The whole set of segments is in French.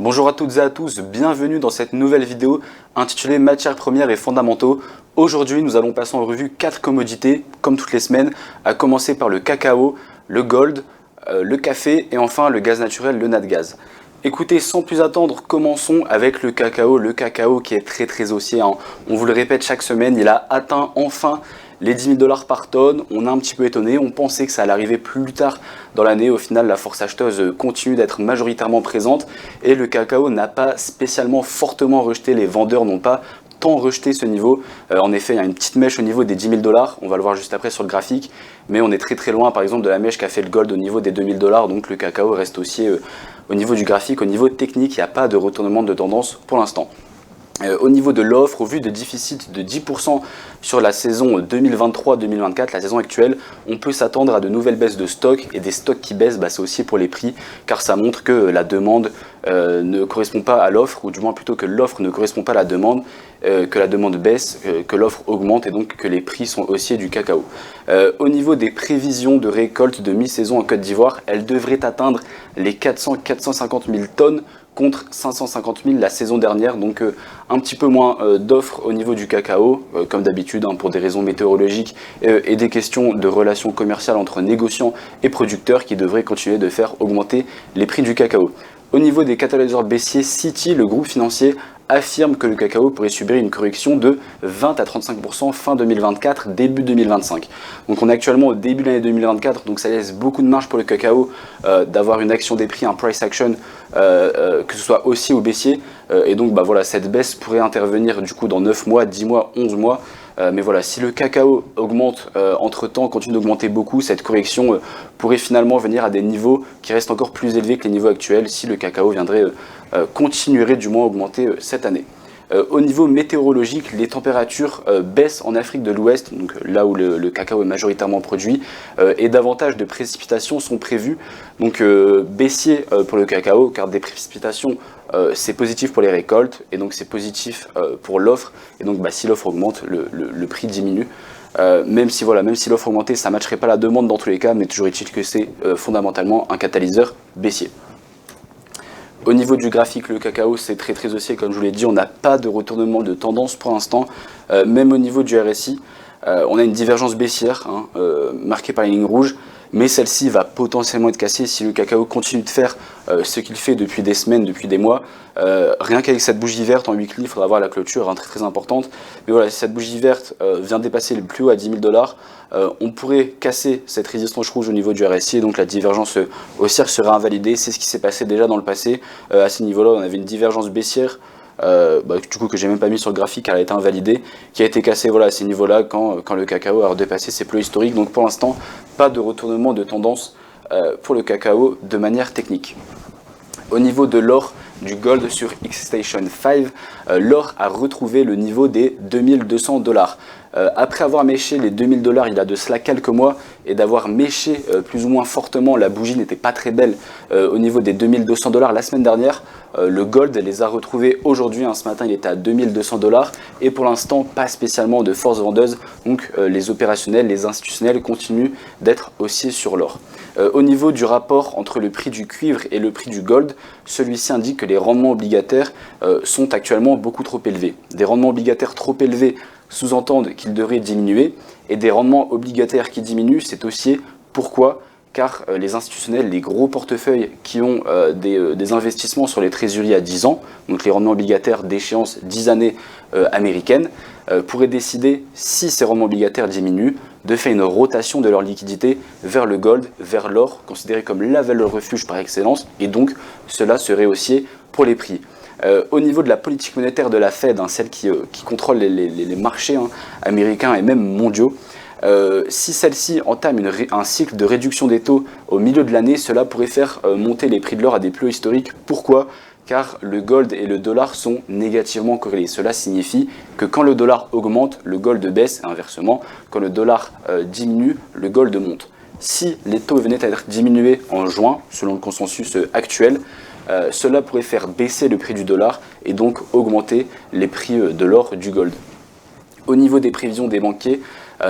Bonjour à toutes et à tous, bienvenue dans cette nouvelle vidéo intitulée Matières premières et fondamentaux. Aujourd'hui, nous allons passer en revue 4 commodités, comme toutes les semaines, à commencer par le cacao, le gold, le café et enfin le gaz naturel, le natgaz. Écoutez, sans plus attendre, commençons avec le cacao qui est très haussier. On vous le répète chaque semaine, il a atteint enfin les 10 000 $ par tonne. On est un petit peu étonné, on pensait que ça allait arriver plus tard dans l'année. Au final, la force acheteuse continue d'être majoritairement présente et le cacao n'a pas spécialement fortement rejeté, les vendeurs n'ont pas tant rejeté ce niveau. En effet, il y a une petite mèche au niveau des 10 000 $, on va le voir juste après sur le graphique, mais on est très loin par exemple de la mèche qu'a fait le gold au niveau des 2 000 $, donc le cacao reste haussier au niveau du graphique. Au niveau technique, il n'y a pas de retournement de tendance pour l'instant. Au niveau de l'offre, au vu de déficit de 10% sur la saison 2023-2024, la saison actuelle, on peut s'attendre à de nouvelles baisses de stock, et des stocks qui baissent, c'est aussi pour les prix, car ça montre que la demande ne correspond pas à l'offre, ou du moins plutôt que l'offre ne correspond pas à la demande, que la demande baisse, que l'offre augmente et donc que les prix sont haussiers du cacao. Au niveau des prévisions de récolte de mi-saison en Côte d'Ivoire, elles devraient atteindre les 400-450 000 tonnes, contre 550 000 la saison dernière, donc un petit peu moins d'offres au niveau du cacao, comme d'habitude, pour des raisons météorologiques et des questions de relations commerciales entre négociants et producteurs qui devraient continuer de faire augmenter les prix du cacao. Au niveau des catalyseurs baissiers, Citi, le groupe financier, affirme que le cacao pourrait subir une correction de 20 à 35% fin 2024, début 2025. Donc on est actuellement au début de l'année 2024, donc ça laisse beaucoup de marge pour le cacao d'avoir une action des prix, un price action, que ce soit haussier ou baissier. Et donc voilà, cette baisse pourrait intervenir du coup dans 9 mois, 10 mois, 11 mois. Mais voilà, si le cacao augmente entre-temps, continue d'augmenter beaucoup, cette correction pourrait finalement venir à des niveaux qui restent encore plus élevés que les niveaux actuels si le cacao continuerait du moins à augmenter cette année. Au niveau météorologique, les températures baissent en Afrique de l'Ouest, donc là où le cacao est majoritairement produit, et davantage de précipitations sont prévues. Donc baissier pour le cacao, car des précipitations c'est positif pour les récoltes, et donc c'est positif pour l'offre, et donc si l'offre augmente, le prix diminue. Même si l'offre augmentait, ça ne matcherait pas la demande dans tous les cas, mais toujours est-il que c'est fondamentalement un catalyseur baissier. Au niveau du graphique, le cacao c'est très haussier, comme je vous l'ai dit, on n'a pas de retournement de tendance pour l'instant. Même au niveau du RSI, on a une divergence baissière marquée par les lignes rouges, mais celle-ci va potentiellement être cassée si le cacao continue de faire ce qu'il fait depuis des semaines, depuis des mois. Rien qu'avec cette bougie verte en weekly, il faudra voir la clôture très importante. Mais voilà, si cette bougie verte vient dépasser le plus haut à 10 000 $, on pourrait casser cette résistance rouge au niveau du RSI, et donc la divergence haussière sera invalidée. C'est ce qui s'est passé déjà dans le passé. À ce niveau-là, on avait une divergence baissière, du coup que j'ai même pas mis sur le graphique car elle a été invalidée, qui a été cassée à ces niveaux-là quand le cacao a dépassé ses plus historiques. Donc pour l'instant, pas de retournement de tendance pour le cacao de manière technique. Au niveau de l'or, du gold sur Xstation 5, l'or a retrouvé le niveau des 2200 $. Après avoir méché les 2000 $ il y a de cela quelques mois, et d'avoir méché plus ou moins fortement, la bougie n'était pas très belle au niveau des 2200 $ la semaine dernière, le gold les a retrouvés aujourd'hui, ce matin il était à 2200 $, et pour l'instant pas spécialement de force vendeuse, donc les opérationnels, les institutionnels continuent d'être haussiers sur l'or. Au niveau du rapport entre le prix du cuivre et le prix du gold, celui-ci indique que les rendements obligataires sont actuellement beaucoup trop élevés. Des rendements obligataires trop élevés sous-entendent qu'ils devraient diminuer, et des rendements obligataires qui diminuent, c'est haussier. Pourquoi ? Car les institutionnels, les gros portefeuilles qui ont des investissements sur les trésoreries à 10 ans, donc les rendements obligataires d'échéance 10 années américaines, pourraient décider, si ces rendements obligataires diminuent, de faire une rotation de leur liquidité vers le gold, vers l'or, considéré comme la valeur refuge par excellence, et donc cela serait haussier pour les prix. Au niveau de la politique monétaire de la Fed, celle qui contrôle les marchés américains et même mondiaux, si celle-ci entame un cycle de réduction des taux au milieu de l'année, cela pourrait faire monter les prix de l'or à des plus hauts historiques. Pourquoi ? Car le gold et le dollar sont négativement corrélés. Cela signifie que quand le dollar augmente, le gold baisse, et inversement, quand le dollar diminue, le gold monte. Si les taux venaient à être diminués en juin, selon le consensus actuel, cela pourrait faire baisser le prix du dollar et donc augmenter les prix de l'or, du gold. Au niveau des prévisions des banquiers,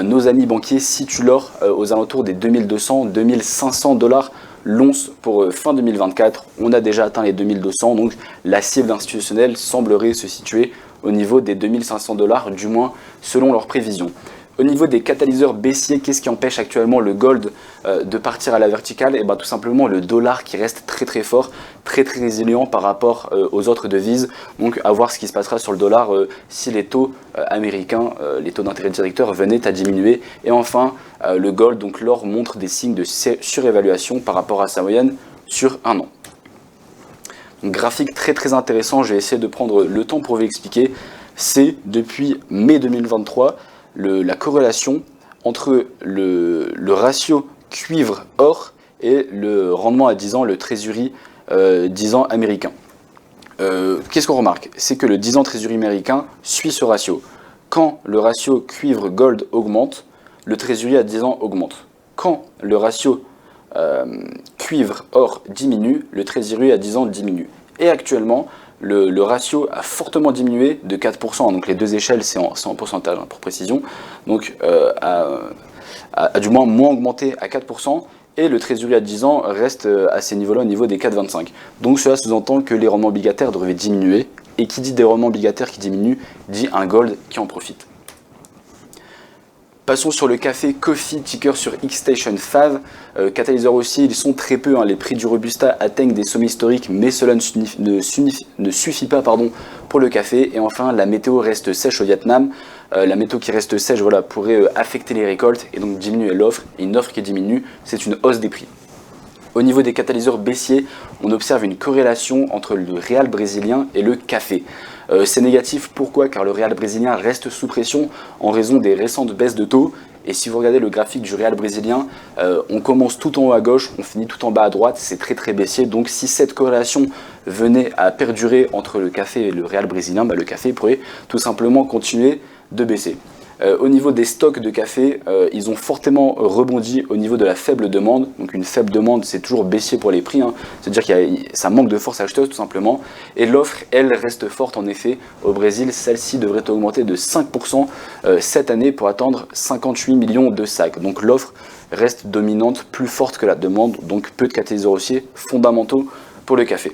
nos amis banquiers situent l'or aux alentours des 2200-2500 $ l'once pour fin 2024. On a déjà atteint les 2200, donc la cible institutionnelle semblerait se situer au niveau des 2500 $, du moins selon leurs prévisions. Au niveau des catalyseurs baissiers, qu'est-ce qui empêche actuellement le gold de partir à la verticale? Et bien tout simplement le dollar qui reste très fort, très résilient par rapport aux autres devises. Donc à voir ce qui se passera sur le dollar si les taux américains, les taux d'intérêt directeur venaient à diminuer. Et enfin le gold, donc l'or, montre des signes de surévaluation par rapport à sa moyenne sur un an. Donc, graphique très intéressant, je vais essayer de prendre le temps pour vous l'expliquer. C'est depuis mai 2023 la corrélation entre le ratio cuivre-or et le rendement à 10 ans, le Treasury 10 ans américain. Qu'est-ce qu'on remarque? C'est que le 10 ans Treasury américain suit ce ratio. Quand le ratio cuivre-gold augmente, le Treasury à 10 ans augmente. Quand le ratio cuivre-or diminue, le Treasury à 10 ans diminue. Et actuellement, le ratio a fortement diminué de 4%, donc les deux échelles c'est en pourcentage pour précision, donc a du moins augmenté à 4%, et le Treasury à 10 ans reste à ces niveaux-là, au niveau des 4,25. Donc cela sous-entend que les rendements obligataires devraient diminuer, et qui dit des rendements obligataires qui diminuent, dit un gold qui en profite. Passons sur le café Coffee, ticker sur Xstation 5. Catalyseurs aussi, ils sont très peu. Les prix du Robusta atteignent des sommets historiques, mais cela ne suffit pas pour le café. Et enfin, la météo reste sèche au Vietnam. La météo qui reste sèche pourrait affecter les récoltes et donc diminuer l'offre. Et une offre qui diminue, c'est une hausse des prix. Au niveau des catalyseurs baissiers, on observe une corrélation entre le réal brésilien et le café. C'est négatif, pourquoi? Car le réal brésilien reste sous pression en raison des récentes baisses de taux. Et si vous regardez le graphique du réal brésilien, on commence tout en haut à gauche, on finit tout en bas à droite, c'est très baissier. Donc si cette corrélation venait à perdurer entre le café et le réal brésilien, le café pourrait tout simplement continuer de baisser. Au niveau des stocks de café, ils ont fortement rebondi au niveau de la faible demande. Donc une faible demande, c'est toujours baissier pour les prix, c'est-à-dire que ça manque de force acheteuse tout simplement. Et l'offre, elle, reste forte en effet. Au Brésil, celle-ci devrait augmenter de 5% cette année pour atteindre 58 millions de sacs. Donc l'offre reste dominante, plus forte que la demande, donc peu de catalyseurs haussiers fondamentaux pour le café.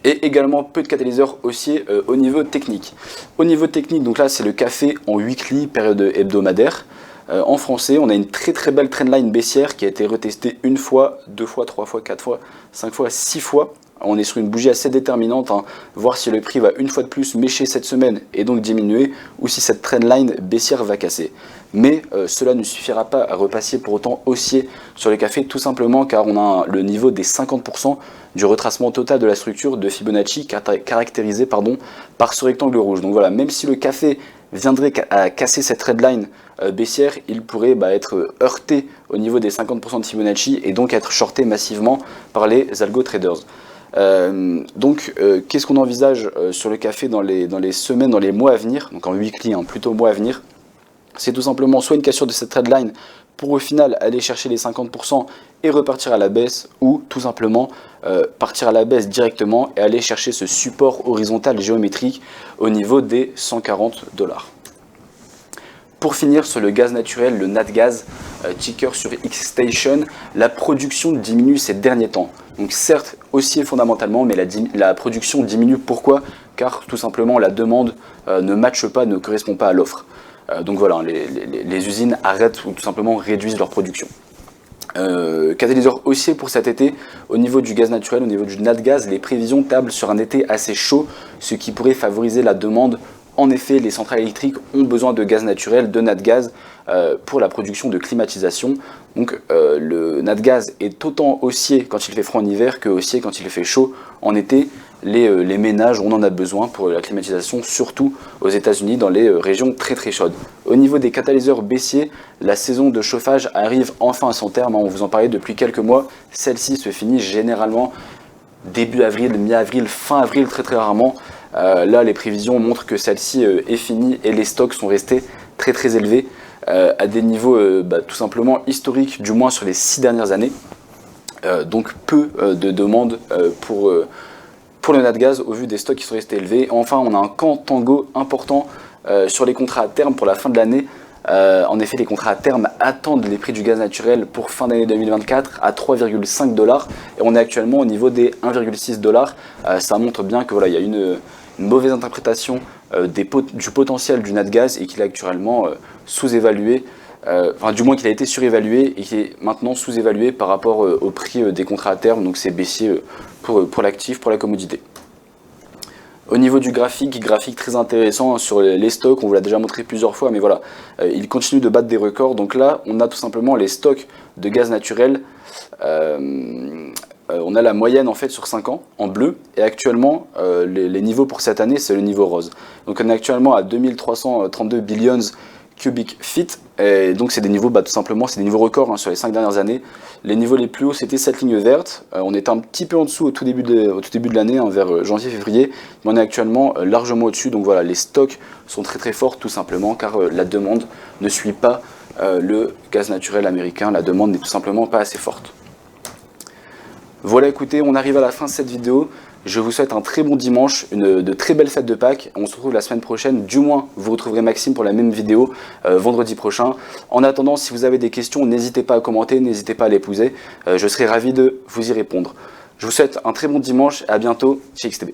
Et également peu de catalyseurs haussiers au niveau technique. Au niveau technique, donc là c'est le café en weekly, période hebdomadaire. En français, on a une très belle trendline baissière qui a été retestée une fois, 2 fois, 3 fois, 4 fois, 5 fois, 6 fois. On est sur une bougie assez déterminante, voir si le prix va une fois de plus mécher cette semaine et donc diminuer, ou si cette trendline baissière va casser. Mais cela ne suffira pas à repasser pour autant haussier sur le café, tout simplement car on a le niveau des 50% du retracement total de la structure de Fibonacci caractérisé par ce rectangle rouge. Donc voilà, même si le café viendrait à casser cette trendline baissière, il pourrait être heurté au niveau des 50% de Fibonacci et donc être shorté massivement par les algo traders. Qu'est-ce qu'on envisage sur le café dans les semaines, dans les mois à venir, donc en weekly, plutôt mois à venir? C'est tout simplement soit une cassure de cette trendline pour au final aller chercher les 50% et repartir à la baisse, ou tout simplement partir à la baisse directement et aller chercher ce support horizontal géométrique au niveau des 140 $. Pour finir sur le gaz naturel, le Natgaz, ticker sur Xstation, la production diminue ces derniers temps. Donc certes haussier fondamentalement, mais la production diminue. Pourquoi? Car tout simplement la demande ne matche pas, ne correspond pas à l'offre. Donc voilà, les usines arrêtent ou tout simplement réduisent leur production. Catalyseur haussier pour cet été, au niveau du gaz naturel, au niveau du Natgaz, les prévisions tablent sur un été assez chaud, ce qui pourrait favoriser la demande. En effet, les centrales électriques ont besoin de gaz naturel, de Natgaz, pour la production de climatisation. Donc le Natgaz est autant haussier quand il fait froid en hiver que haussier quand il fait chaud en été. Les ménages, on en a besoin pour la climatisation, surtout aux États-Unis, dans les régions très chaudes. Au niveau des catalyseurs baissiers, la saison de chauffage arrive enfin à son terme. On vous en parlait depuis quelques mois. Celle-ci se finit généralement début avril, mi-avril, fin avril, très rarement. Là, les prévisions montrent que celle-ci est finie et les stocks sont restés très élevés, à des niveaux tout simplement historiques, du moins sur les 6 dernières années. Donc peu de demandes pour le Natgaz au vu des stocks qui sont restés élevés. Enfin, on a un contango important sur les contrats à terme pour la fin de l'année. En effet, les contrats à terme attendent les prix du gaz naturel pour fin d'année 2024 à 3,5 $, et on est actuellement au niveau des 1,6 $. Ça montre bien que voilà, il y a une mauvaise interprétation du potentiel du NatGaz et qu'il est actuellement sous-évalué, enfin du moins qu'il a été surévalué et qui est maintenant sous-évalué par rapport au prix des contrats à terme, donc c'est baissier pour l'actif, pour la commodité. Au niveau du graphique très intéressant sur les stocks, on vous l'a déjà montré plusieurs fois, mais voilà, il continue de battre des records. Donc là, on a tout simplement les stocks de gaz naturel. On a la moyenne en fait sur 5 ans en bleu, et actuellement les niveaux pour cette année, c'est le niveau rose. Donc on est actuellement à 2332 billions cubic feet, et donc c'est des niveaux, tout simplement, c'est des niveaux records sur les 5 dernières années. Les niveaux les plus hauts, c'était cette ligne verte. On était un petit peu en dessous au tout début de l'année, vers janvier-février, mais on est actuellement largement au-dessus. Donc voilà, les stocks sont très forts, tout simplement, car la demande ne suit pas le gaz naturel américain. La demande n'est tout simplement pas assez forte. Voilà, écoutez, on arrive à la fin de cette vidéo. Je vous souhaite un très bon dimanche, de très belles fêtes de Pâques. On se retrouve la semaine prochaine. Du moins, vous retrouverez Maxime pour la même vidéo vendredi prochain. En attendant, si vous avez des questions, n'hésitez pas à commenter, n'hésitez pas à les poser. Je serai ravi de vous y répondre. Je vous souhaite un très bon dimanche et à bientôt chez XTB.